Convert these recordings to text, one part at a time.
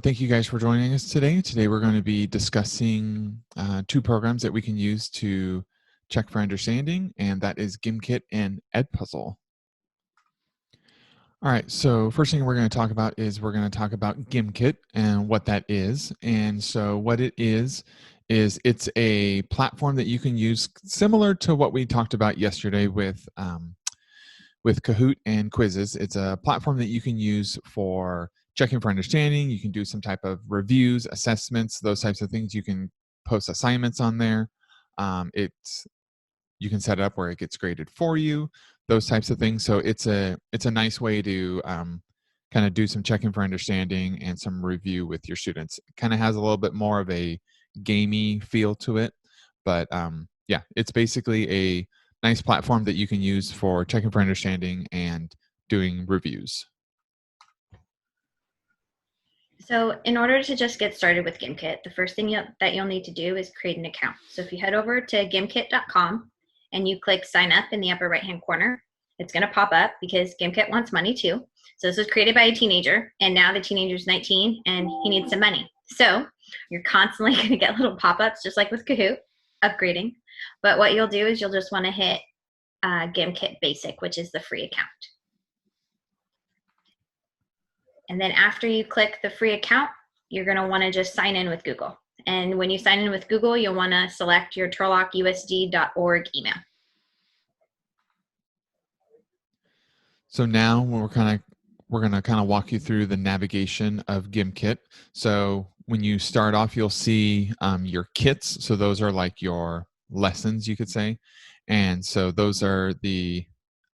Thank you guys for joining us today. Today we're going to be discussing two programs that we can use to check for understanding, and that is Gimkit and Edpuzzle. All right, so first thing we're going to talk about is we're going to talk about Gimkit and what that is. And so what it is it's a platform that you can use similar to what we talked about yesterday with Kahoot and quizzes. It's a platform that you can use for checking for understanding. You can do some type of reviews, assessments, those types of things. You can post assignments on there. You can set it up where it gets graded for you, those types of things. So it's a nice way to kind of do some checking for understanding and some review with your students. It kind of has a little bit more of a gamey feel to it, but yeah, it's basically a nice platform that you can use for checking for understanding and doing reviews. So in order to just get started with Gimkit, the first thing that you'll need to do is create an account. So if you head over to gimkit.com and you click sign up in the upper right hand corner, it's going to pop up because Gimkit wants money too. So this was created by a teenager, and now the teenager's 19 and he needs some money. So you're constantly going to get little pop-ups just like with Kahoot, upgrading. But what you'll do is you'll just want to hit Gimkit Basic, which is the free account. And then after you click the free account, you're going to want to just sign in with Google. And when you sign in with Google, you'll want to select your turlockusd.org email. So now we're going to kind of walk you through the navigation of Gimkit. So when you start off, you'll see your kits. So those are like your lessons, you could say. And so those are the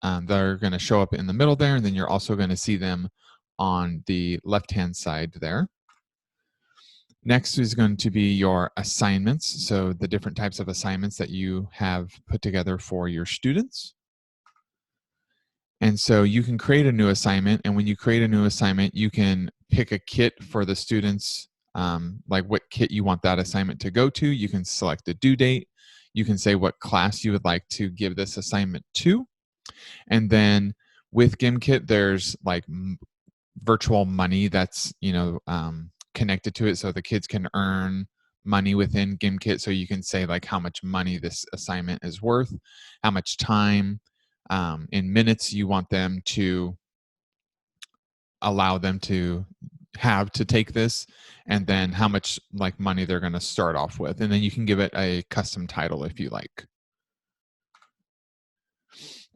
they're going to show up in the middle there, and then you're also going to see them on the left-hand side there. Next is going to be your assignments. So the different types of assignments that you have put together for your students. And so you can create a new assignment, and when you create a new assignment, you can pick a kit for the students, like what kit you want that assignment to go to. You can select a due date. You can say what class you would like to give this assignment to. And then with Gimkit, there's like virtual money that's connected to it, so the kids can earn money within Gimkit. So you can say like how much money this assignment is worth, how much time in minutes you want them to allow them to have to take this, and then how much like money they're going to start off with, and then you can give it a custom title if you like.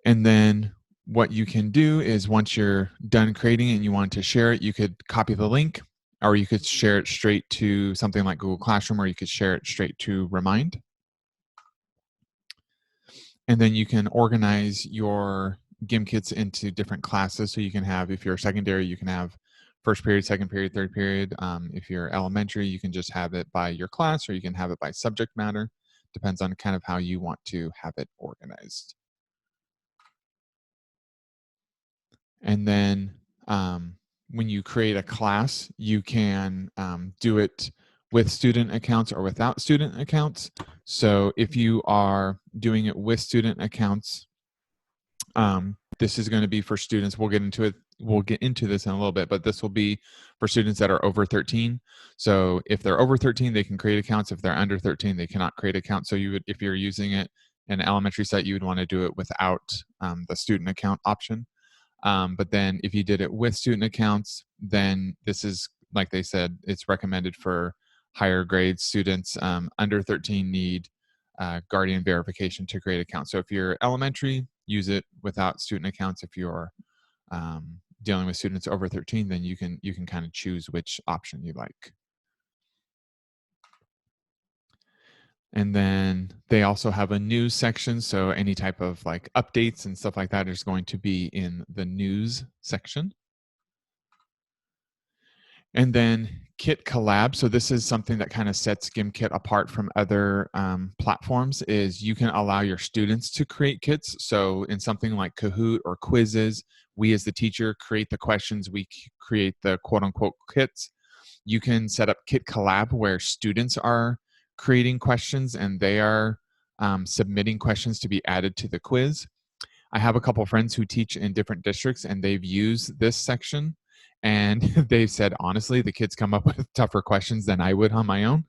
And then what you can do is once you're done creating and you want to share it, you could copy the link, or you could share it straight to something like Google Classroom, or you could share it straight to Remind. And then you can organize your Gimkits into different classes. So you can have, if you're secondary, you can have first period, second period, third period. If you're elementary, you can just have it by your class, or you can have it by subject matter. Depends on kind of how you want to have it organized. And then when you create a class, you can do it with student accounts or without student accounts. So if you are doing it with student accounts, this is going to be for students. We'll get into it. We'll get into this in a little bit, but this will be for students that are over 13. So if they're over 13, they can create accounts. If they're under 13, they cannot create accounts. So you would, if you're using it in an elementary site, you would want to do it without the student account option. But then if you did it with student accounts, then this is, like they said, it's recommended for higher grade students. Under 13 need guardian verification to create accounts. So if you're elementary, use it without student accounts. If you're dealing with students over 13, then you can kind of choose which option you like. And then they also have a news section. So any type of like updates and stuff like that is going to be in the news section. And then Kit Collab. So this is something that kind of sets Gimkit apart from other platforms, is you can allow your students to create kits. So in something like Kahoot or quizzes, we as the teacher create the questions, we create the quote unquote kits. You can set up Kit Collab where students are creating questions and they are submitting questions to be added to the quiz. I have a couple friends who teach in different districts, and they've used this section, And they've said, honestly, the kids come up with tougher questions than I would on my own.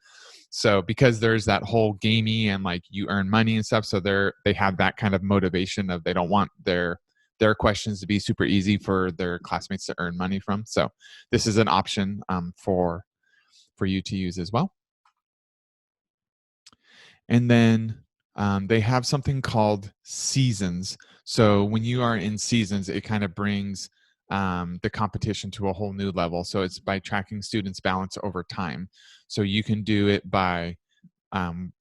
So because there's that whole gamey and like you earn money and stuff, so they have that kind of motivation of they don't want their questions to be super easy for their classmates to earn money from. So this is an option for you to use as well. And then they have something called seasons. So when you are in seasons, it kind of brings the competition to a whole new level. So it's by tracking students' balance over time. So you can do it by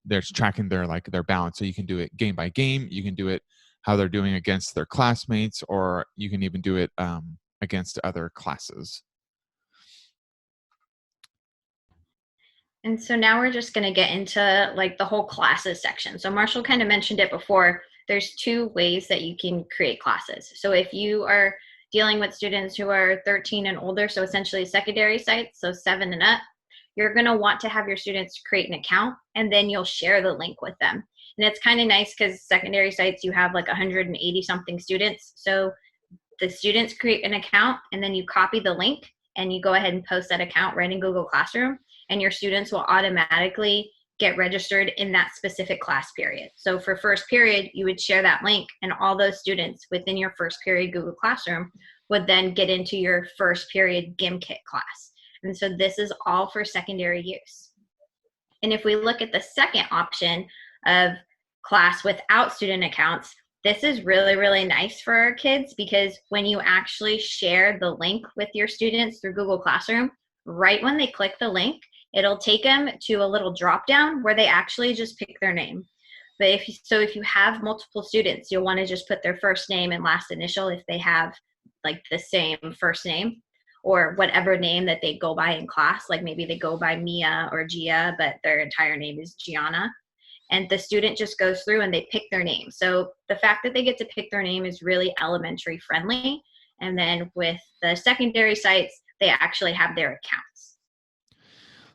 there's tracking their balance. So you can do it game by game. You can do it how they're doing against their classmates, or you can even do it against other classes. And so now we're just going to get into like the whole classes section. So Marshall kind of mentioned it before. There's two ways that you can create classes. So if you are dealing with students who are 13 and older, so essentially secondary sites, so 7 and up, you're going to want to have your students create an account, and then you'll share the link with them. And it's kind of nice because secondary sites, you have like 180 something students. So the students create an account, and then you copy the link and you go ahead and post that account right in Google Classroom, and your students will automatically get registered in that specific class period. So for first period, you would share that link, and all those students within your first period Google Classroom would then get into your first period GimKit class. And so this is all for secondary use. And if we look at the second option of class without student accounts, this is really, really nice for our kids, because when you actually share the link with your students through Google Classroom, right when they click the link, it'll take them to a little drop down where they actually just pick their name. But if you have multiple students, you'll want to just put their first name and last initial if they have like the same first name, or whatever name that they go by in class. Like maybe they go by Mia or Gia, but their entire name is Gianna. And the student just goes through and they pick their name. So the fact that they get to pick their name is really elementary friendly. And then with the secondary sites, they actually have their accounts.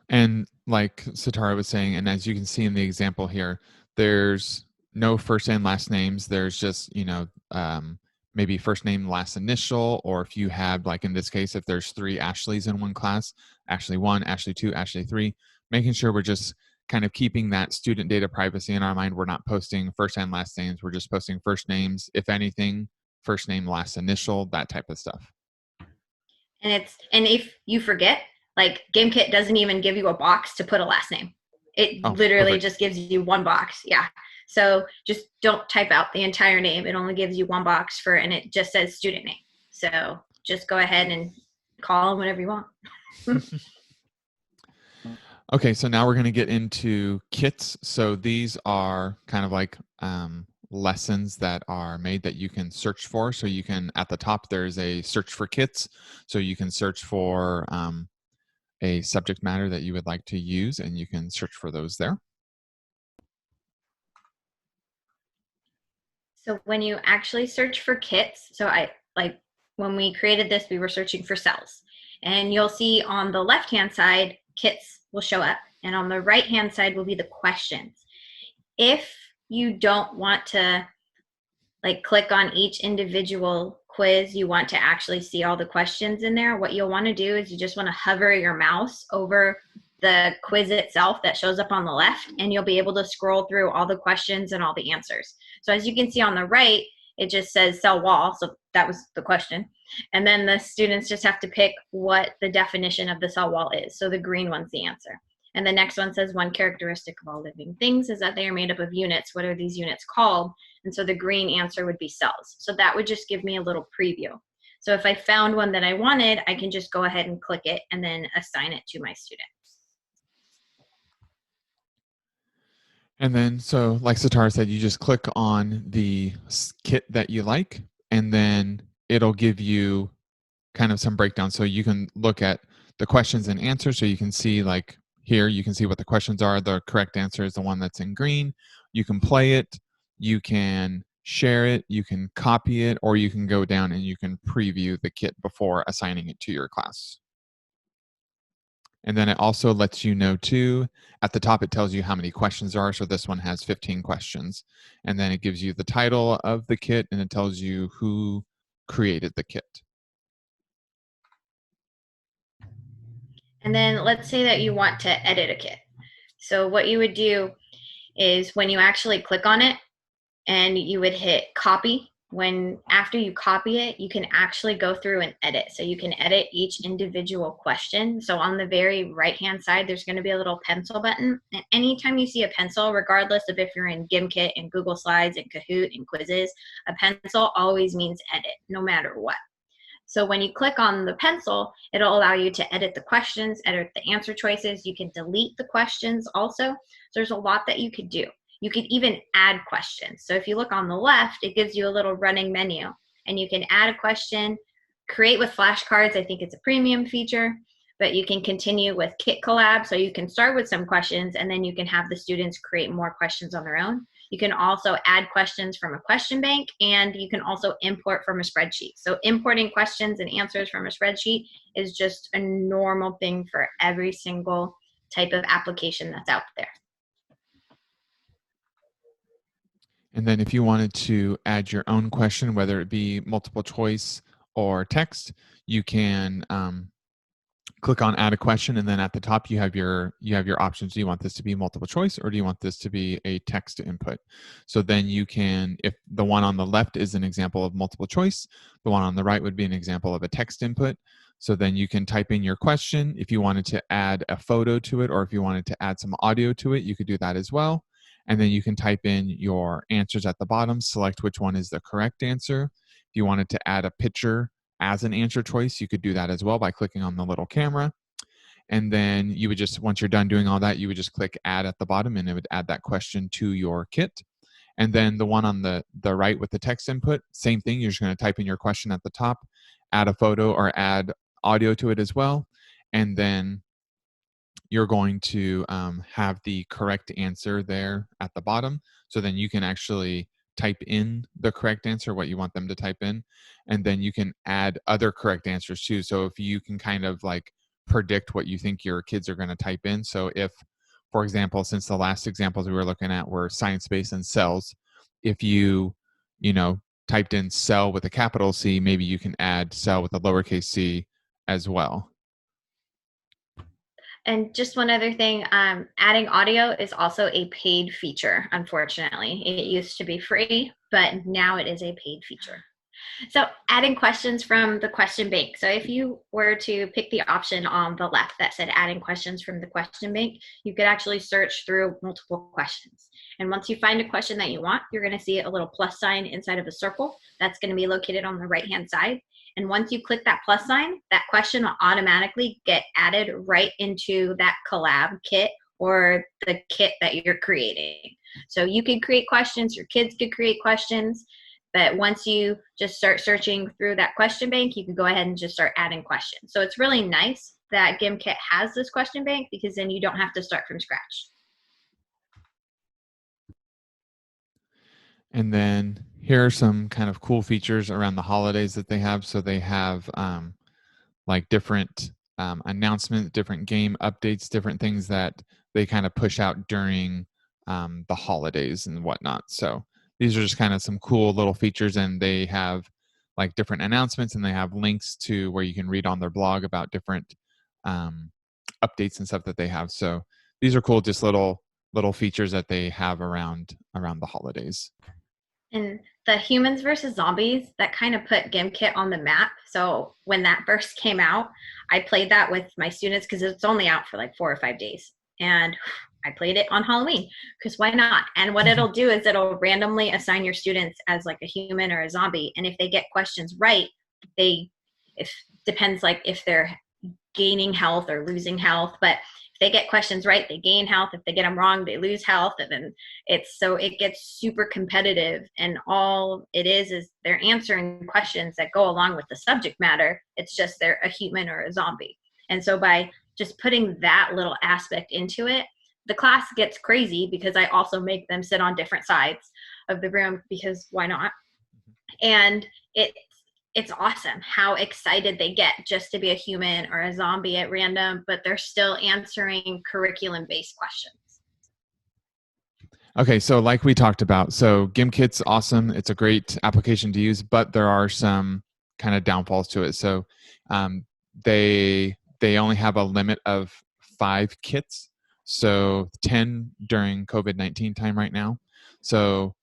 And like Satara was saying, and as you can see in the example here, there's no first and last names. There's just, maybe first name, last initial, or if you have, like in this case, if there's 3 Ashleys in one class, Ashley 1, Ashley 2, Ashley 3, making sure we're just kind of keeping that student data privacy in our mind. We're not posting first and last names. We're just posting first names, if anything, first name, last initial, that type of stuff. And if you forget, like GimKit doesn't even give you a box to put a last name. It literally just gives you one box. Yeah. So just don't type out the entire name. It only gives you one box and it just says student name. So just go ahead and call them whatever you want. Okay, so now we're going to get into kits. So these are kind of like lessons that are made that you can search for. So you can, at the top, there's a search for kits. So you can search for a subject matter that you would like to use, and you can search for those there. So when you actually search for kits, so when we created this, we were searching for cells. And you'll see on the left-hand side, kits will show up. And on the right-hand side will be the questions. If you don't want to click on each individual quiz, you want to actually see all the questions in there, what you'll want to do is you just want to hover your mouse over the quiz itself that shows up on the left, and you'll be able to scroll through all the questions and all the answers. So as you can see on the right, it just says cell wall, so that was the question. And then the students just have to pick what the definition of the cell wall is. So the green one's the answer. And the next one says, one characteristic of all living things is that they are made up of units. What are these units called? And so the green answer would be cells. So that would just give me a little preview. So if I found one that I wanted, I can just go ahead and click it and then assign it to my student. And then, so like Satara said, you just click on the kit that you like, and then it'll give you kind of some breakdown. So you can look at the questions and answers. So you can see, like here, you can see what the questions are. The correct answer is the one that's in green. You can play it, you can share it, you can copy it, or you can go down and you can preview the kit before assigning it to your class. And then it also lets you know too, at the top it tells you how many questions there are. So this one has 15 questions. And then it gives you the title of the kit, and it tells you who created the kit. And then let's say that you want to edit a kit. So what you would do is when you actually click on it and you would hit copy, when after you copy it, you can actually go through and edit. So you can edit each individual question. So on the very right-hand side, there's going to be a little pencil button. And anytime you see a pencil, regardless of if you're in Gimkit and Google Slides and Kahoot and Quizzes, a pencil always means edit, no matter what. So when you click on the pencil, it'll allow you to edit the questions, edit the answer choices. You can delete the questions also. So there's a lot that you could do. You could even add questions. So if you look on the left, it gives you a little running menu, and you can add a question, create with flashcards. I think it's a premium feature, but you can continue with Kit Collab. So you can start with some questions, and then you can have the students create more questions on their own. You can also add questions from a question bank, and you can also import from a spreadsheet. So importing questions and answers from a spreadsheet is just a normal thing for every single type of application that's out there. And then if you wanted to add your own question, whether it be multiple choice or text, you can click on add a question, and then at the top you have your options. Do you want this to be multiple choice, or do you want this to be a text input? So then you can, if the one on the left is an example of multiple choice, the one on the right would be an example of a text input. So then you can type in your question. If you wanted to add a photo to it, or if you wanted to add some audio to it, you could do that as well. And then you can type in your answers at the bottom, select which one is the correct answer. If you wanted to add a picture as an answer choice, you could do that as well by clicking on the little camera. And then you would just, once you're done doing all that, you would just click add at the bottom, and it would add that question to your kit. And then the one on the right with the text input, same thing. You're just going to type in your question at the top, add a photo or add audio to it as well. And then you're going to have the correct answer there at the bottom. So then you can actually type in the correct answer, what you want them to type in, and then you can add other correct answers too. So if you can kind of like predict what you think your kids are going to type in. So if, for example, since the last examples we were looking at were science-based and cells, if you typed in cell with a capital C, maybe you can add cell with a lowercase c as well. And just one other thing, adding audio is also a paid feature, unfortunately. It used to be free, but now it is a paid feature. So adding questions from the question bank. So if you were to pick the option on the left that said adding questions from the question bank, you could actually search through multiple questions. And once you find a question that you want, you're going to see a little plus sign inside of a circle. That's going to be located on the right-hand side. And once you click that plus sign, that question will automatically get added right into that collab kit or the kit that you're creating. So you can create questions, your kids could create questions, but once you just start searching through that question bank, you can go ahead and just start adding questions. So it's really nice that Gimkit has this question bank, because then you don't have to start from scratch. And then here are some kind of cool features around the holidays that they have. So they have like different announcements, different game updates, different things that they kind of push out during the holidays and whatnot. So these are just kind of some cool little features, and they have like different announcements, and they have links to where you can read on their blog about different updates and stuff that they have. So these are cool, just little features that they have around the holidays. And the humans versus zombies, that kind of put Gimkit on the map. So when that first came out, I played that with my students because it's only out for like 4 or 5 days. And I played it on Halloween because why not? And what it'll do is it'll randomly assign your students as like a human or a zombie. And if they get questions right, depends like if they're gaining health or losing health. But if they get questions right, they gain health. If they get them wrong, they lose health. And then it gets super competitive. And all it is they're answering questions that go along with the subject matter. It's just they're a human or a zombie. And so by just putting that little aspect into it, the class gets crazy, because I also make them sit on different sides of the room, because why not? And it's awesome how excited they get just to be a human or a zombie at random, but they're still answering curriculum-based questions. Okay, so like we talked about, so Gimkit's awesome. It's a great application to use, but there are some kind of downfalls to it. So they they only have a limit of 5 kits, so 10 during COVID-19 time right now. So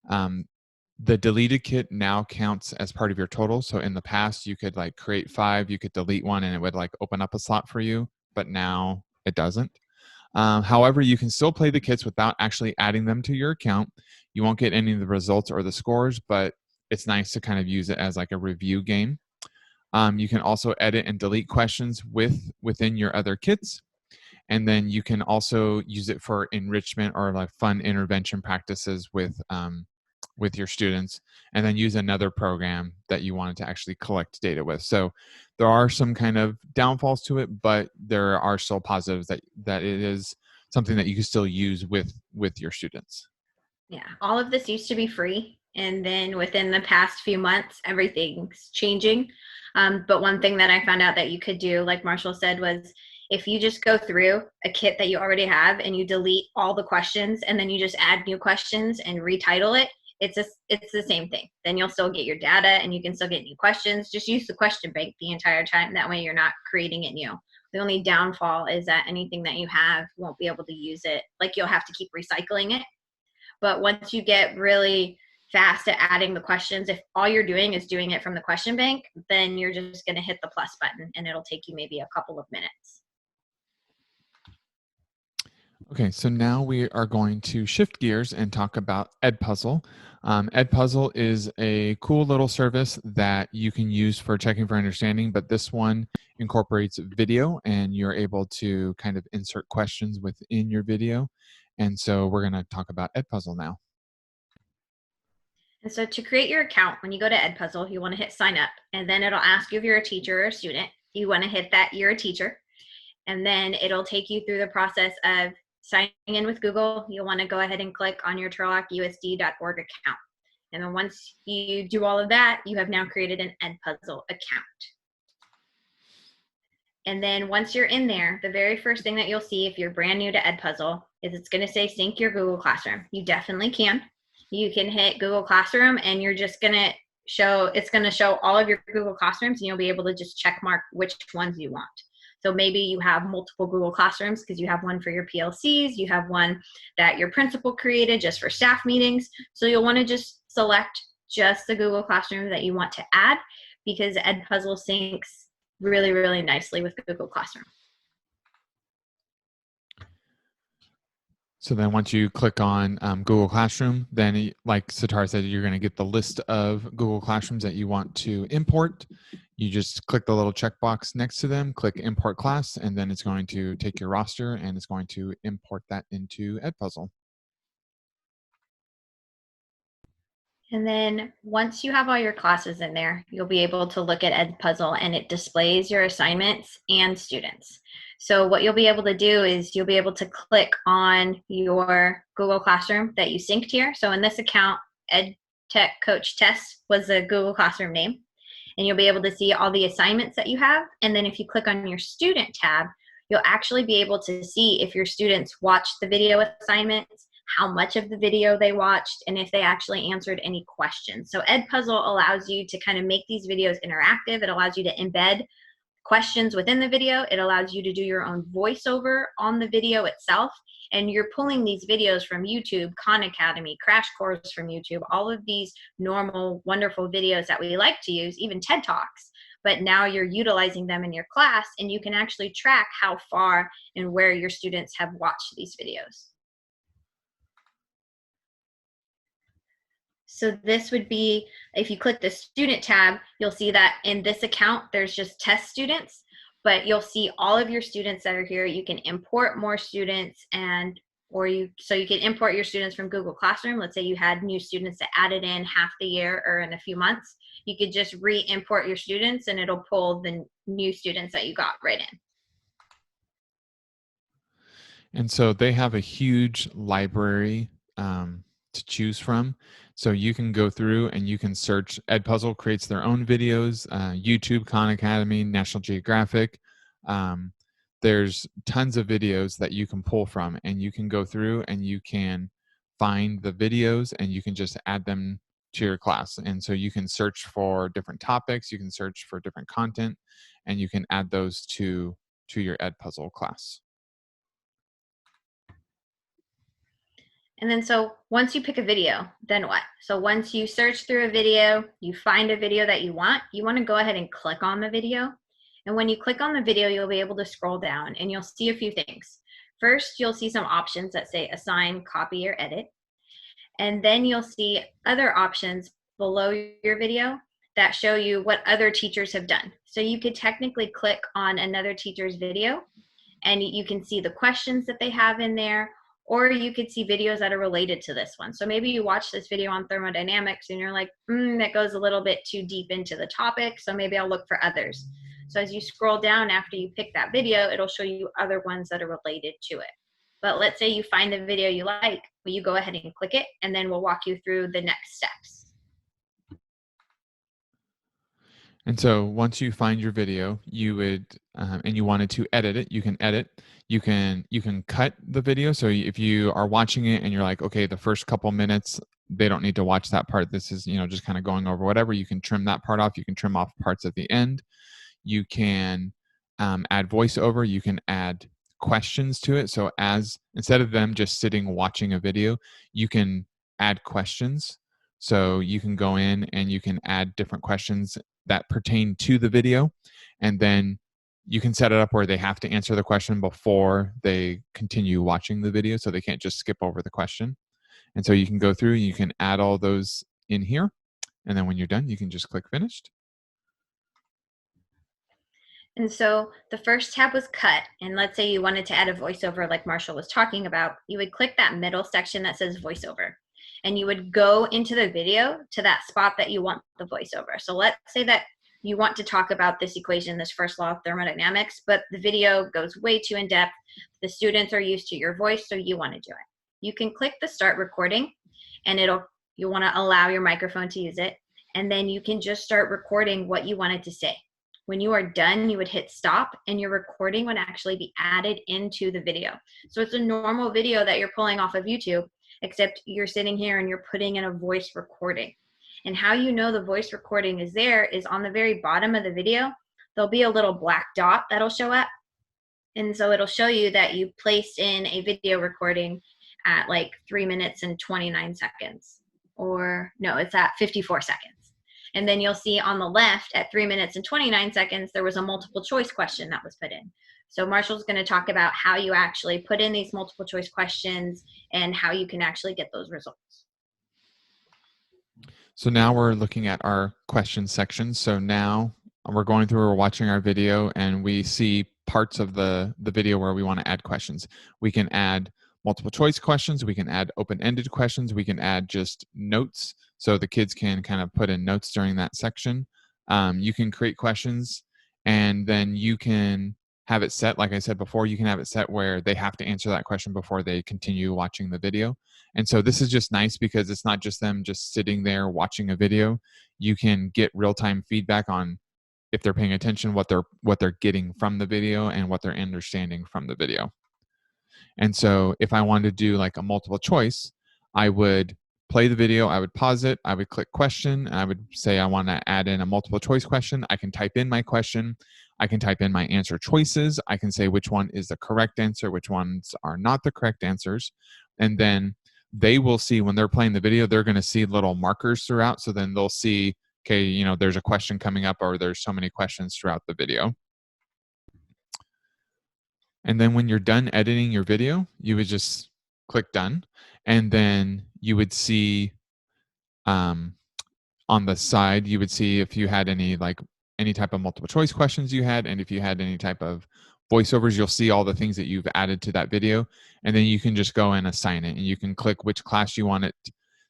the deleted kit now counts as part of your total. So in the past, you could like create 5, you could delete one, and it would like open up a slot for you, but now it doesn't. However, you can still play the kits without actually adding them to your account. You won't get any of the results or the scores, but it's nice to kind of use it as like a review game. You can also edit and delete questions within your other kits. And then you can also use it for enrichment or like fun intervention practices with your students, and then use another program that you wanted to actually collect data with. So there are some kind of downfalls to it, but there are still positives that it is something that you can still use with your students. Yeah, all of this used to be free, and then within the past few months, everything's changing. But one thing that I found out that you could do, like Marshall said, was if you just go through a kit that you already have and you delete all the questions and then you just add new questions and retitle it, it's the same thing. Then you'll still get your data and you can still get new questions. Just use the question bank the entire time. That way you're not creating it new. The only downfall is that anything that you have won't be able to use it. Like you'll have to keep recycling it. But once you get really fast at adding the questions, if all you're doing is doing it from the question bank, then you're just going to hit the plus button and it'll take you maybe a couple of minutes. Okay, so now we are going to shift gears and talk about Edpuzzle. Edpuzzle is a cool little service that you can use for checking for understanding, but this one incorporates video and you're able to kind of insert questions within your video. And so we're going to talk about Edpuzzle now. And so to create your account, when you go to Edpuzzle, you want to hit sign up, and then it'll ask you if you're a teacher or a student. You want to hit that you're a teacher, and then it'll take you through the process of signing in with Google. You'll want to go ahead and click on your turlock.usd.org account. And then once you do all of that, you have now created an Edpuzzle account. And then once you're in there, the very first thing that you'll see if you're brand new to Edpuzzle is it's going to say sync your Google Classroom. You definitely can. You can hit Google Classroom and you're just going to it's going to show all of your Google Classrooms, and you'll be able to just check mark which ones you want. So maybe you have multiple Google Classrooms because you have one for your PLCs, you have one that your principal created just for staff meetings. So you'll want to just select just the Google Classroom that you want to add, because Edpuzzle syncs really, really nicely with Google Classroom. So then once you click on Google Classroom, then like Sitar said, you're going to get the list of Google Classrooms that you want to import. You just click the little checkbox next to them, click import class, and then it's going to take your roster and it's going to import that into Edpuzzle. And then once you have all your classes in there, you'll be able to look at Edpuzzle, and it displays your assignments and students. So what you'll be able to do is you'll be able to click on your Google Classroom that you synced here. So in this account, EdTech Coach Test was the Google Classroom name. And you'll be able to see all the assignments that you have. And then if you click on your student tab, you'll actually be able to see if your students watched the video assignments, how much of the video they watched, and if they actually answered any questions. So Edpuzzle allows you to kind of make these videos interactive. It allows you to embed questions within the video. It allows you to do your own voiceover on the video itself. And you're pulling these videos from YouTube, Khan Academy, Crash Course from YouTube, all of these normal, wonderful videos that we like to use, even TED Talks. But now you're utilizing them in your class, and you can actually track how far and where your students have watched these videos. So this would be, if you click the student tab, you'll see that in this account, there's just test students, but you'll see all of your students that are here. You can import more students, so you can import your students from Google Classroom. Let's say you had new students that added in half the year or in a few months. You could just re-import your students and it'll pull the new students that you got right in. And so they have a huge library to choose from. So you can go through and you can search. Edpuzzle creates their own videos, YouTube, Khan Academy, National Geographic. There's tons of videos that you can pull from, and you can go through and you can find the videos and you can just add them to your class. And so you can search for different topics, you can search for different content, and you can add those to to your Edpuzzle class. And then so once you pick a video, then what? So once you search through a video, you find a video that you want to go ahead and click on the video. And when you click on the video, you'll be able to scroll down and you'll see a few things. First, you'll see some options that say assign, copy, or edit. And then you'll see other options below your video that show you what other teachers have done. So you could technically click on another teacher's video and you can see the questions that they have in there, or you could see videos that are related to this one. So maybe you watch this video on thermodynamics and you're like, that goes a little bit too deep into the topic, so maybe I'll look for others. So as you scroll down after you pick that video, it'll show you other ones that are related to it. But let's say you find the video you like, well, you go ahead and click it, and then we'll walk you through the next steps. And so once you find your video, you would, and you wanted to edit it, you can edit. You can cut the video. So if you are watching it and you're like, okay, the first couple minutes, they don't need to watch that part. This is, just kind of going over whatever. You can trim that part off. You can trim off parts at the end. You can add voiceover. You can add questions to it. So instead of them just sitting watching a video, you can add questions. So you can go in and you can add different questions that pertain to the video, and then you can set it up where they have to answer the question before they continue watching the video, so they can't just skip over the question. And so you can go through, you can add all those in here, and then when you're done, you can just click finished. And so the first tab was cut, and let's say you wanted to add a voiceover like Marshall was talking about, you would click that middle section that says voiceover, and you would go into the video to that spot that you want the voiceover. So let's say that you want to talk about this equation, this first law of thermodynamics, but the video goes way too in depth. The students are used to your voice, so you want to do it. You can click the start recording, and you'll want to allow your microphone to use it, and then you can just start recording what you wanted to say. When you are done, you would hit stop, and your recording would actually be added into the video. So it's a normal video that you're pulling off of YouTube, except you're sitting here and you're putting in a voice recording. And how you know the voice recording is there is on the very bottom of the video, there'll be a little black dot that'll show up. And so it'll show you that you placed in a video recording at like 3 minutes and 29 seconds. Or no, it's at 54 seconds. And then you'll see on the left at 3 minutes and 29 seconds, there was a multiple choice question that was put in. So Marshall's going to talk about how you actually put in these multiple choice questions and how you can actually get those results. So now we're looking at our question section. So now we're watching our video, and we see parts of the video where we want to add questions. We can add multiple choice questions. We can add open-ended questions. We can add just notes, so the kids can kind of put in notes during that section. You can create questions, and then you can have it set, like I said before, you can have it set where they have to answer that question before they continue watching the video. And so this is just nice because it's not just them just sitting there watching a video. You can get real-time feedback on if they're paying attention, what they're getting from the video and what they're understanding from the video. And so if I wanted to do like a multiple choice, I would play the video, I would pause it, I would click question, and I would say I want to add in a multiple choice question. I can type in my question, I can type in my answer choices, I can say which one is the correct answer, which ones are not the correct answers, and then they will see when they're playing the video, they're going to see little markers throughout, so then they'll see, okay, there's a question coming up, or there's so many questions throughout the video. And then when you're done editing your video, you would just click done. And then you would see on the side, you would see if you had any type of multiple choice questions you had, and if you had any type of voiceovers, you'll see all the things that you've added to that video. And then you can just go and assign it. And you can click which class you want it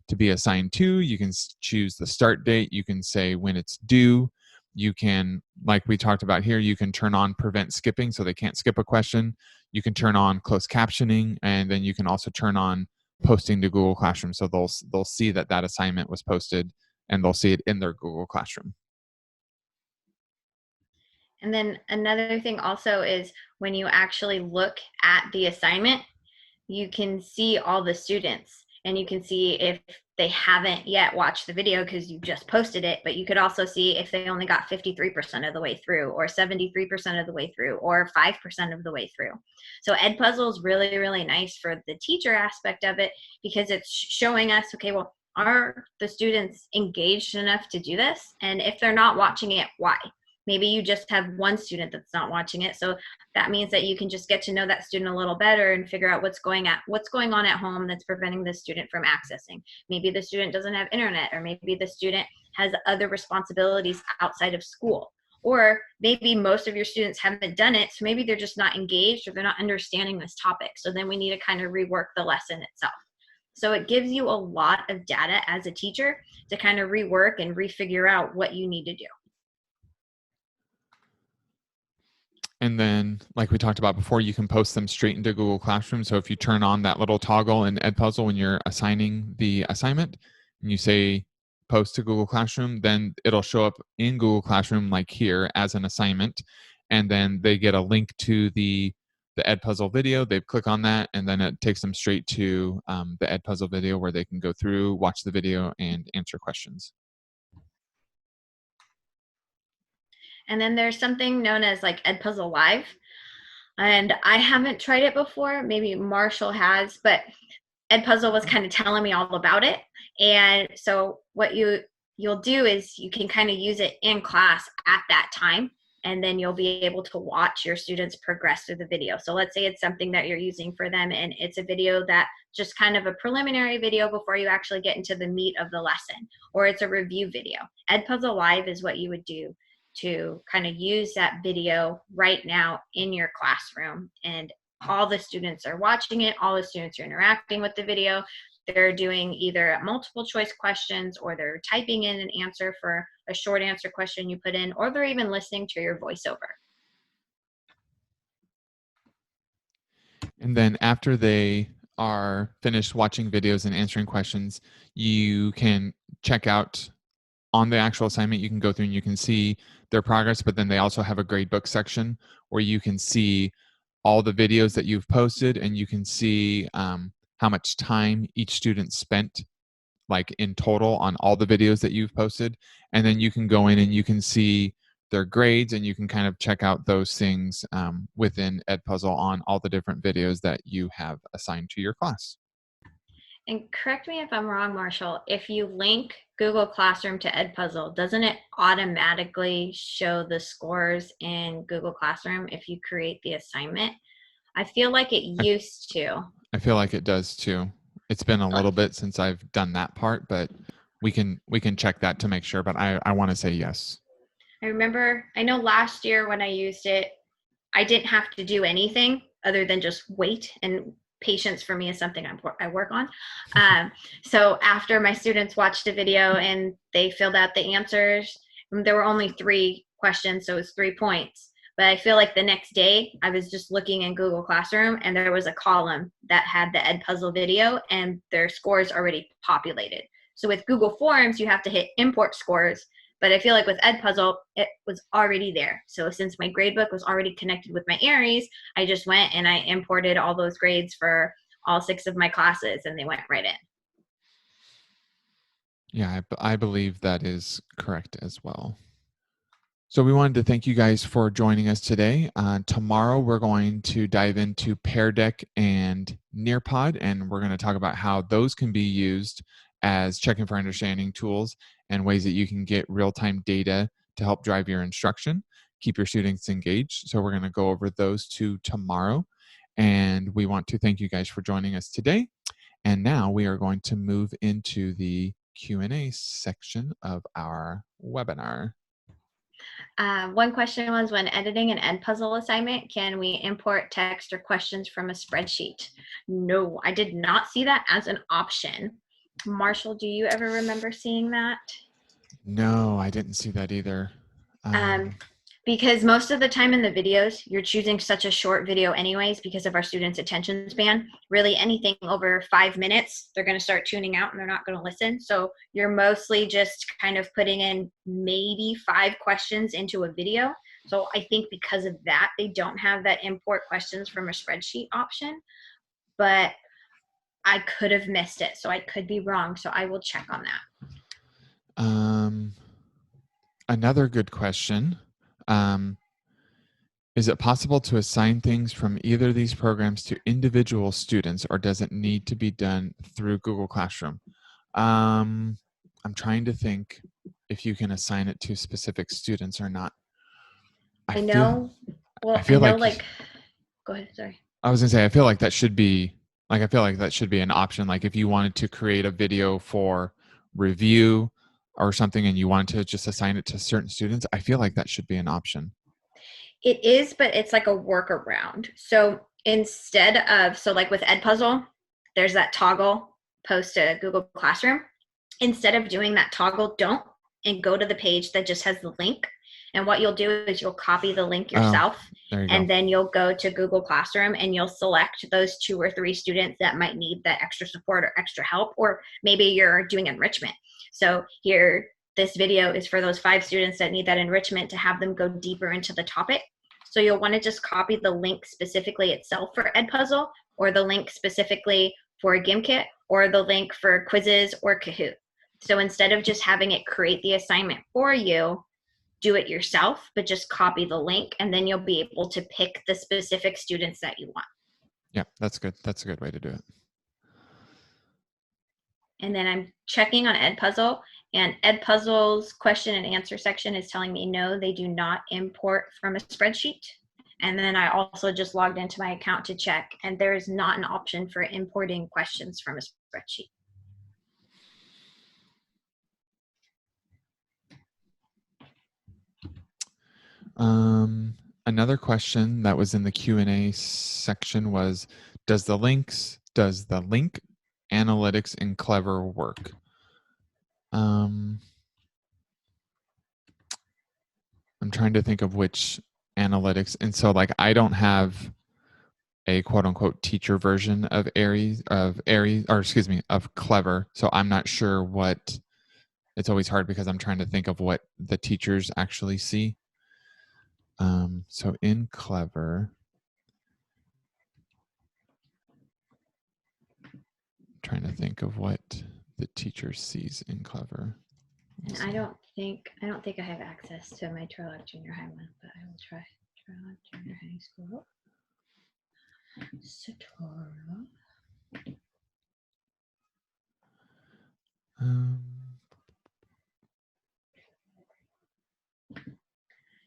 to be assigned to. You can choose the start date. You can say when it's due. You can, like we talked about here, you can turn on prevent skipping so they can't skip a question. You can turn on closed captioning, and then you can also turn on posting to Google Classroom, so they'll see that assignment was posted, and they'll see it in their Google Classroom. And then another thing also is when you actually look at the assignment, you can see all the students, and you can see if they haven't yet watched the video because you just posted it, but you could also see if they only got 53% of the way through, or 73% of the way through, or 5% of the way through. So Edpuzzle is really, really nice for the teacher aspect of it, because it's showing us, okay, well, are the students engaged enough to do this? And if they're not watching it, why? Maybe you just have one student that's not watching it. So that means that you can just get to know that student a little better and figure out what's going on at home that's preventing the student from accessing. Maybe the student doesn't have internet, or maybe the student has other responsibilities outside of school. Or maybe most of your students haven't done it, so maybe they're just not engaged, or they're not understanding this topic. So then we need to kind of rework the lesson itself. So it gives you a lot of data as a teacher to kind of rework and refigure out what you need to do. And then, like we talked about before, you can post them straight into Google Classroom. So if you turn on that little toggle in Edpuzzle when you're assigning the assignment, and you say post to Google Classroom, then it'll show up in Google Classroom like here as an assignment. And then they get a link to the Edpuzzle video. They click on that, and then it takes them straight to the Edpuzzle video, where they can go through, watch the video, and answer questions. And then there's something known as like Edpuzzle Live. And I haven't tried it before. Maybe Marshall has, but Edpuzzle was kind of telling me all about it. And so what you'll do is you can kind of use it in class at that time, and then you'll be able to watch your students progress through the video. So let's say it's something that you're using for them, and it's a video that just kind of a preliminary video before you actually get into the meat of the lesson, or it's a review video. Edpuzzle Live is what you would do to kind of use that video right now in your classroom, and all the students are watching it, all the students are interacting with the video. They're doing either multiple choice questions, or they're typing in an answer for a short answer question you put in, or they're even listening to your voiceover. And then after they are finished watching videos and answering questions, you can check out on the actual assignment. You can go through and you can see their progress, but then they also have a gradebook section where you can see all the videos that you've posted, and you can see how much time each student spent, like in total, on all the videos that you've posted. And then you can go in and you can see their grades, and you can kind of check out those things within Edpuzzle on all the different videos that you have assigned to your class. And correct me if I'm wrong, Marshall, if you link Google Classroom to Edpuzzle, doesn't it automatically show the scores in Google Classroom if you create the assignment? I feel like it used to. I feel like it does too. It's been a little bit since I've done that part, but we can check that to make sure, but I want to say yes. I know last year when I used it, I didn't have to do anything other than just wait, and patience for me is something I work on. So after my students watched a video and they filled out the answers, there were only 3 questions, so it was 3 points. But I feel like the next day I was just looking in Google Classroom, and there was a column that had the Edpuzzle video and their scores already populated. So with Google Forms, you have to hit import scores. But I feel like with Edpuzzle, it was already there. So since my gradebook was already connected with my Aries, I just went and I imported all those grades for all 6 of my classes, and they went right in. Yeah, I believe that is correct as well. So we wanted to thank you guys for joining us today. Tomorrow, we're going to dive into Pear Deck and Nearpod, and we're going to talk about how those can be used as checking for understanding tools and ways that you can get real-time data to help drive your instruction, keep your students engaged. So we're going to go over those 2 tomorrow. And we want to thank you guys for joining us today. And now we are going to move into the Q&A section of our webinar. One question was, when editing an Edpuzzle assignment, can we import text or questions from a spreadsheet? No, I did not see that as an option. Marshall, do you ever remember seeing that? No, I didn't see that either. Because most of the time in the videos, you're choosing such a short video anyways because of our students' attention span. Really anything over 5 minutes, they're going to start tuning out and they're not going to listen. So you're mostly just kind of putting in maybe 5 questions into a video. So I think because of that, they don't have that import questions from a spreadsheet option. But I could have missed it, so I could be wrong. So I will check on that. Another good question. Is it possible to assign things from either of these programs to individual students, or does it need to be done through Google Classroom? I'm trying to think if you can assign it to specific students or not. I know. Well, I feel know. like Go ahead. Sorry. I was gonna say, I feel like that should be an option. Like if you wanted to create a video for review or something and you wanted to just assign it to certain students, I feel like that should be an option. It is, but it's like a workaround. So instead of, so like with Edpuzzle, there's that toggle post to Google Classroom. Instead of doing that toggle, don't, and go to the page that just has the link. And what you'll do is you'll copy the link yourself, and then you'll go to Google Classroom and you'll select those 2 or 3 students that might need that extra support or extra help, or maybe you're doing enrichment. So here, this video is for those 5 students that need that enrichment to have them go deeper into the topic. So you'll want to just copy the link specifically itself for Edpuzzle, or the link specifically for Gimkit, or the link for quizzes or Kahoot. So instead of just having it create the assignment for you, do it yourself, but just copy the link, and then you'll be able to pick the specific students that you want. Yeah, that's good. That's a good way to do it. And then I'm checking on Edpuzzle, and Edpuzzle's question and answer section is telling me no, they do not import from a spreadsheet. And then I also just logged into my account to check, and there is not an option for importing questions from a spreadsheet. Another question that was in the Q&A section was, does the link analytics in Clever work? I'm trying to think of which analytics. And so like, I don't have a quote unquote teacher version of of Clever. So I'm not sure what, it's always hard because I'm trying to think of what the teachers actually see. So in Clever, I'm trying to think of what the teacher sees in Clever. And I don't think I have access to my Turlock Junior High one, but I will try Turlock Junior High School. Satora.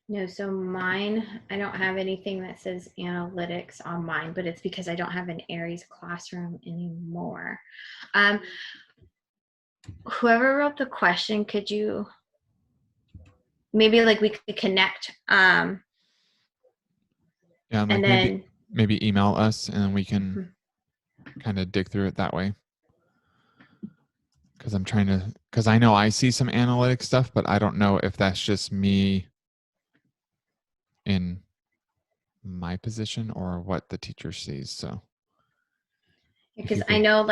No, so mine, I don't have anything that says analytics on mine, but it's because I don't have an Aries classroom anymore. Whoever wrote the question, could you maybe like we could connect yeah, like and then maybe email us and then we can kind of dig through it that way. Because I know I see some analytics stuff, but I don't know if that's just me in my position or what the teacher sees. So because I know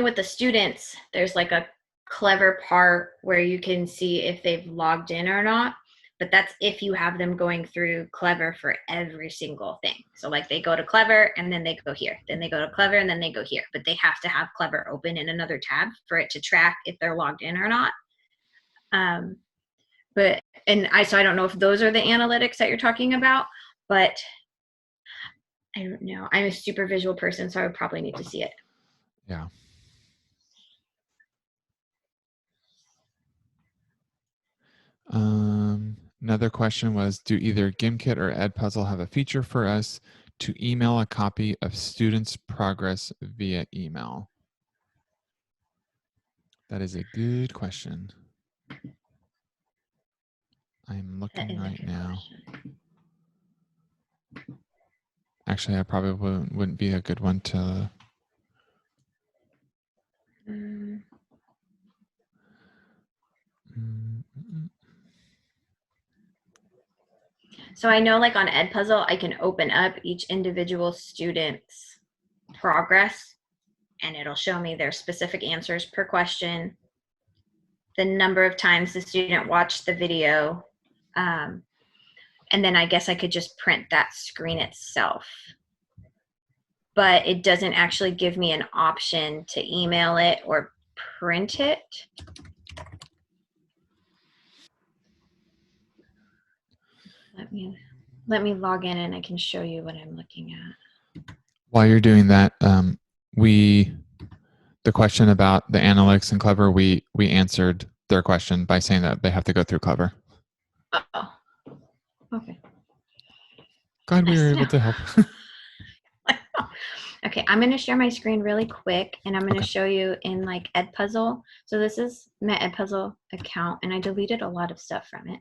with the students, there's like a Clever part where you can see if they've logged in or not, but that's if you have them going through Clever for every single thing. So like they go to Clever and then they go here, then they go to Clever and then they go here, but they have to have Clever open in another tab for it to track if they're logged in or not. So I don't know if those are the analytics that you're talking about, but I don't know. I'm a super visual person, so I would probably need to see it. Yeah. Another question was, do either Gimkit or Edpuzzle have a feature for us to email a copy of students' progress via email? That is a good question. I'm looking right now. Actually, I probably wouldn't be a good one to. So I know like on Edpuzzle, I can open up each individual student's progress and it'll show me their specific answers per question, the number of times the student watched the video, and then I guess I could just print that screen itself. but it doesn't actually give me an option to email it or print it. Let me log in and I can show you what I'm looking at. While you're doing that, the question about the analytics and Clever, we answered their question by saying that they have to go through Clever. Oh, okay. Glad we were able to help. Okay, I'm going to share my screen really quick, and I'm going to Okay. show you in like Edpuzzle. So this is my Edpuzzle account, and I deleted a lot of stuff from it.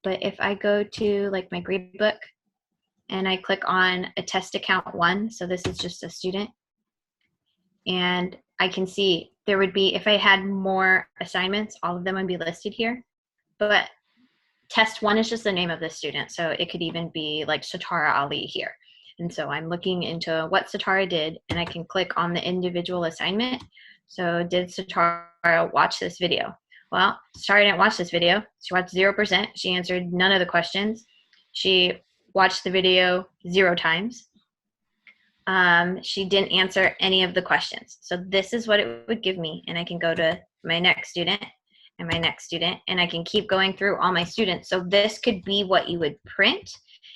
But if I go to like my gradebook, and I click on a test account 1, so this is just a student, and I can see there would be, if I had more assignments, all of them would be listed here. But test 1 is just the name of the student, so it could even be like Satara Ali here. And so I'm looking into what Satara did, and I can click on the individual assignment. So did Satara watch this video? Well, Satara didn't watch this video. She watched 0%. She answered none of the questions. She watched the video 0 times. She didn't answer any of the questions. So this is what it would give me, and I can go to my next student and my next student, and I can keep going through all my students. So this could be what you would print.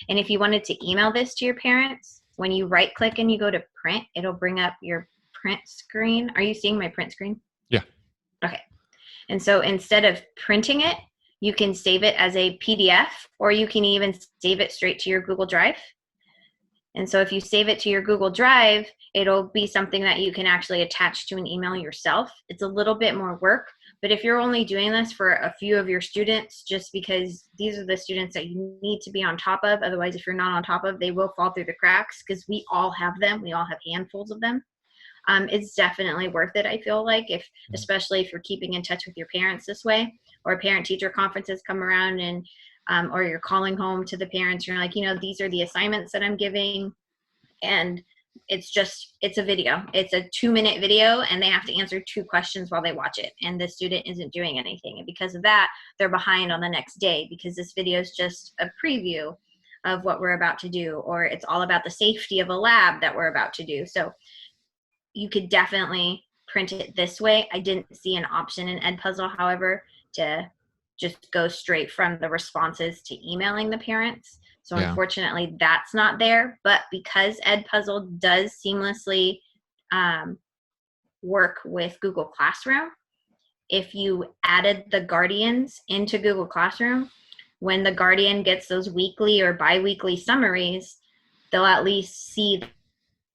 And if you wanted to email this to your parents, when you right click and you go to print, it'll bring up your print screen. Are you seeing my print screen? Yeah. Okay. And so instead of printing it, you can save it as a PDF, or you can even save it straight to your Google Drive. And so if you save it to your Google Drive, it'll be something that you can actually attach to an email yourself. It's a little bit more work, but if you're only doing this for a few of your students, just because these are the students that you need to be on top of, otherwise if you're not on top of, they will fall through the cracks, because we all have them. We all have handfuls of them. It's definitely worth it, I feel like, especially if you're keeping in touch with your parents this way, or parent-teacher conferences come around and or you're calling home to the parents, you're like, these are the assignments that I'm giving, and it's a video. It's a 2-minute video, and they have to answer 2 questions while they watch it, and the student isn't doing anything. And because of that, they're behind on the next day, because this video is just a preview of what we're about to do, or it's all about the safety of a lab that we're about to do. So you could definitely print it this way. I didn't see an option in Edpuzzle, however, to just go straight from the responses to emailing the parents. So unfortunately, that's not there. But because Edpuzzle does seamlessly work with Google Classroom, if you added the Guardians into Google Classroom, when the Guardian gets those weekly or bi-weekly summaries, they'll at least see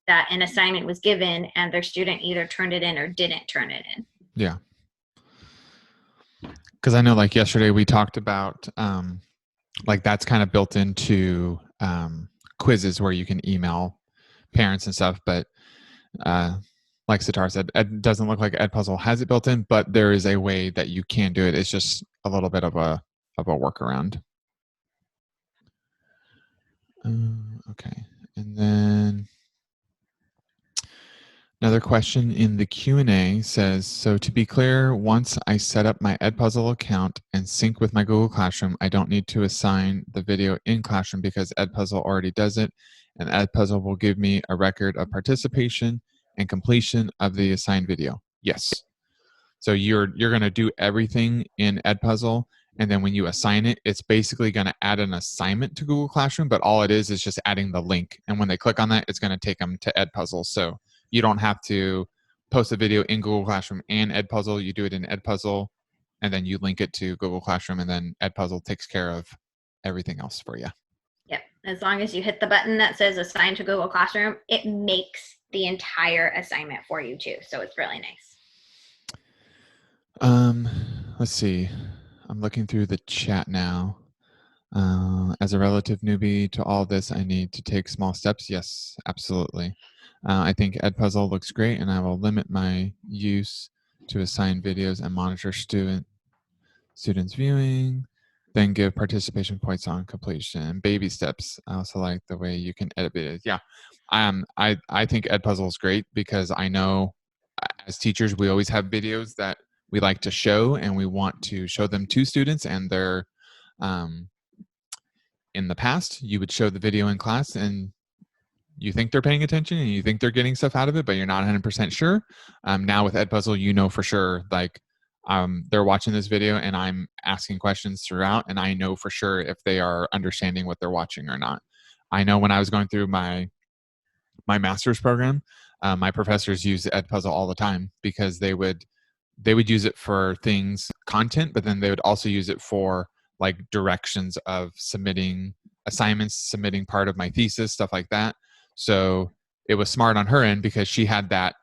that an assignment was given and their student either turned it in or didn't turn it in. Yeah. Because I know like yesterday we talked about like that's kind of built into quizzes where you can email parents and stuff. But like Satara said, it doesn't look like Edpuzzle has it built in, but there is a way that you can do it. It's just a little bit of a workaround. Okay. And then another question in the Q&A says, so to be clear, once I set up my Edpuzzle account and sync with my Google Classroom, I don't need to assign the video in Classroom because Edpuzzle already does it, and Edpuzzle will give me a record of participation and completion of the assigned video. Yes. So you're going to do everything in Edpuzzle, and then when you assign it, it's basically going to add an assignment to Google Classroom, but all it is just adding the link. And when they click on that, it's going to take them to Edpuzzle. So you don't have to post a video in Google Classroom and Edpuzzle. You do it in Edpuzzle, and then you link it to Google Classroom, and then Edpuzzle takes care of everything else for you. Yep. As long as you hit the button that says assign to Google Classroom, it makes the entire assignment for you too. So it's really nice. Let's see. I'm looking through the chat now. As a relative newbie to all this, I need to take small steps. Yes, absolutely. I think Edpuzzle looks great, and I will limit my use to assign videos and monitor students viewing, then give participation points on completion. Baby steps. I also like the way you can edit videos. Yeah, I think Edpuzzle is great because I know as teachers we always have videos that we like to show, and we want to show them to students, and they're in the past you would show the video in class and you think they're paying attention and you think they're getting stuff out of it, but you're not 100% sure. Now with Edpuzzle, you know for sure, like they're watching this video and I'm asking questions throughout, and I know for sure if they are understanding what they're watching or not. I know when I was going through my master's program, my professors use Edpuzzle all the time because they would use it for things, content, but then they would also use it for like directions of submitting assignments, submitting part of my thesis, stuff like that. So it was smart on her end because she had that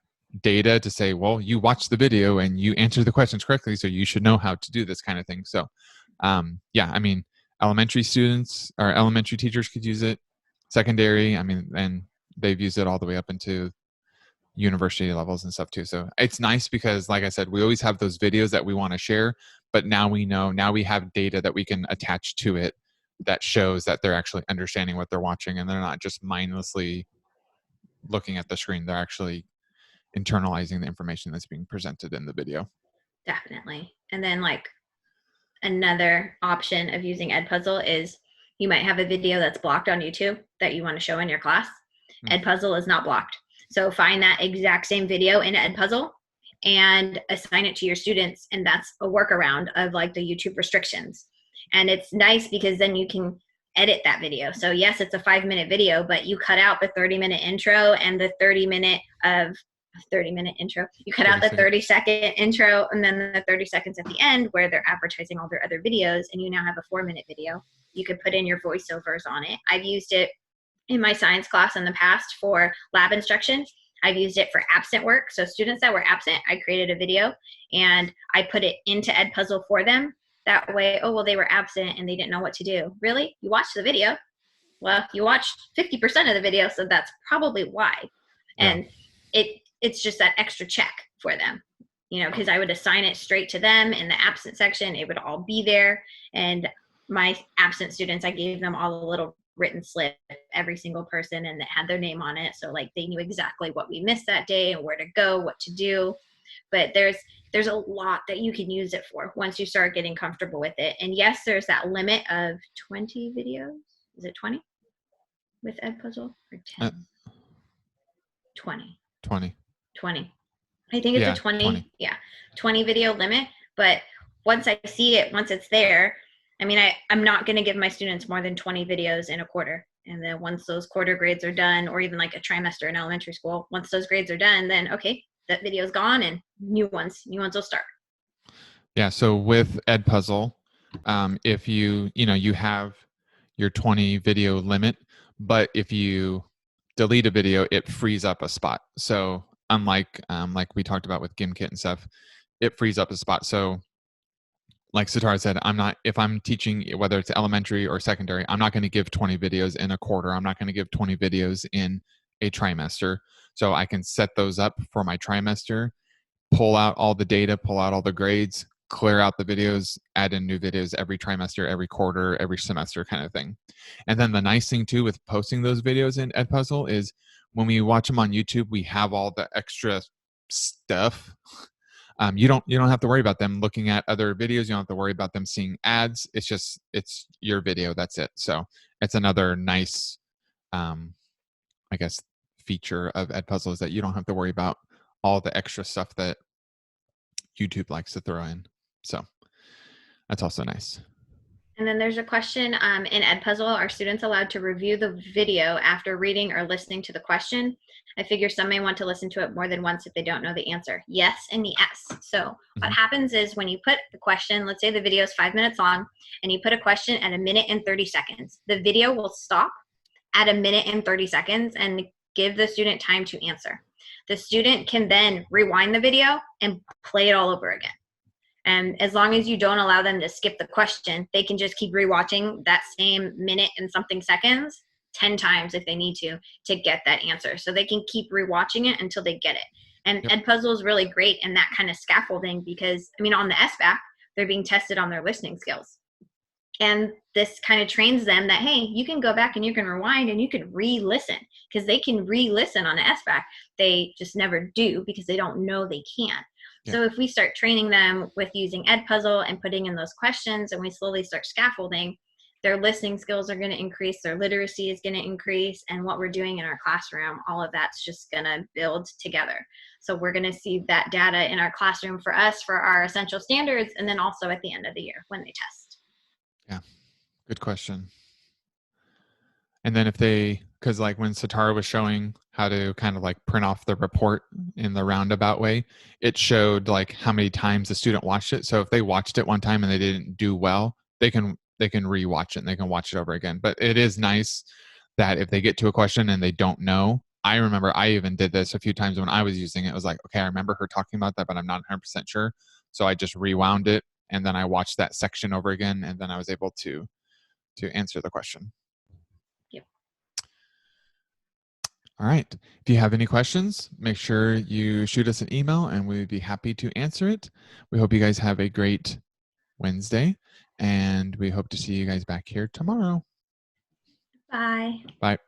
data to say, well, you watched the video and you answered the questions correctly, so you should know how to do this kind of thing. So yeah, I mean, elementary students or elementary teachers could use it, secondary, I mean, and they've used it all the way up into university levels and stuff too. So it's nice because, like I said, we always have those videos that we want to share, but now we know, now we have data that we can attach to it that shows that they're actually understanding what they're watching and they're not just mindlessly looking at the screen. They're actually internalizing the information that's being presented in the video. Definitely. And then like another option of using Edpuzzle is you might have a video that's blocked on YouTube that you want to show in your class. Edpuzzle is not blocked. So find that exact same video in Edpuzzle and assign it to your students. And that's a workaround of like the YouTube restrictions. And it's nice because then you can edit that video. So yes, it's a 5-minute video, but you cut out the 30-minute intro and the 30-minute intro. You cut out the 30-second intro and then the 30 seconds at the end where they're advertising all their other videos, and you now have a 4-minute video. You could put in your voiceovers on it. I've used it in my science class in the past for lab instruction. I've used it for absent work. So students that were absent, I created a video and I put it into Edpuzzle for them. That way, oh, well, they were absent and they didn't know what to do. Really? You watched the video? Well, you watched 50% of the video, so that's probably why. Yeah. And it's just that extra check for them, you know, because I would assign it straight to them in the absent section. It would all be there. And my absent students, I gave them all a little written slip, every single person, and that had their name on it. So like they knew exactly what we missed that day and where to go, what to do. But there's a lot that you can use it for once you start getting comfortable with it. And yes, there's that limit of 20 videos. Is it 20 with Edpuzzle or 10? 20. 20. I think it's a 20. Yeah, 20 video limit. But once I see it, once it's there, I mean, I'm not going to give my students more than 20 videos in a quarter. And then once those quarter grades are done, or even like a trimester in elementary school, once those grades are done, then okay, that video's gone and new ones will start. Yeah. So with Edpuzzle, if you have your 20 video limit, but if you delete a video, it frees up a spot. So unlike like we talked about with Gimkit and stuff, it frees up a spot. So like Sitara said, if I'm teaching, whether it's elementary or secondary, I'm not going to give 20 videos in a quarter. I'm not going to give 20 videos in a trimester. So I can set those up for my trimester, pull out all the data, pull out all the grades, clear out the videos, add in new videos every trimester, every quarter, every semester kind of thing. And then the nice thing too with posting those videos in Edpuzzle is when we watch them on YouTube, we have all the extra stuff. You don't have to worry about them looking at other videos. You don't have to worry about them seeing ads. It's your video. That's it. So it's another nice, I guess, feature of Edpuzzle is that you don't have to worry about all the extra stuff that YouTube likes to throw in. So that's also nice. And then there's a question in Edpuzzle, are students allowed to review the video after reading or listening to the question? I figure some may want to listen to it more than once if they don't know the answer. Yes and yes. So what happens is when you put the question, let's say the video is 5 minutes long, and you put a question at 1 minute and 30 seconds, the video will stop at 1 minute and 30 seconds and give the student time to answer. The student can then rewind the video and play it all over again. And as long as you don't allow them to skip the question, they can just keep rewatching that same minute and something seconds 10 times if they need to get that answer. So they can keep rewatching it until they get it. And Edpuzzle is really great in that kind of scaffolding because, I mean, on the SBAC, they're being tested on their listening skills. And this kind of trains them that, hey, you can go back and you can rewind and you can re-listen because they can re-listen on the SBAC. They just never do because they don't know they can. So if we start training them with using Edpuzzle and putting in those questions and we slowly start scaffolding, their listening skills are going to increase, their literacy is going to increase, and what we're doing in our classroom, all of that's just going to build together. So we're going to see that data in our classroom for us, for our essential standards, and then also at the end of the year when they test. Yeah, good question. And then if they, because like when Satara was showing how to kind of like print off the report in the roundabout way, it showed like how many times the student watched it. So if they watched it one time and they didn't do well, they can rewatch it and they can watch it over again. But it is nice that if they get to a question and they don't know, I remember I even did this a few times when I was using it. It was like, okay, I remember her talking about that, but I'm not 100% sure. So I just rewound it and then I watched that section over again, and then I was able to answer the question. All right. If you have any questions, make sure you shoot us an email and we would be happy to answer it. We hope you guys have a great Wednesday, and we hope to see you guys back here tomorrow. Bye. Bye.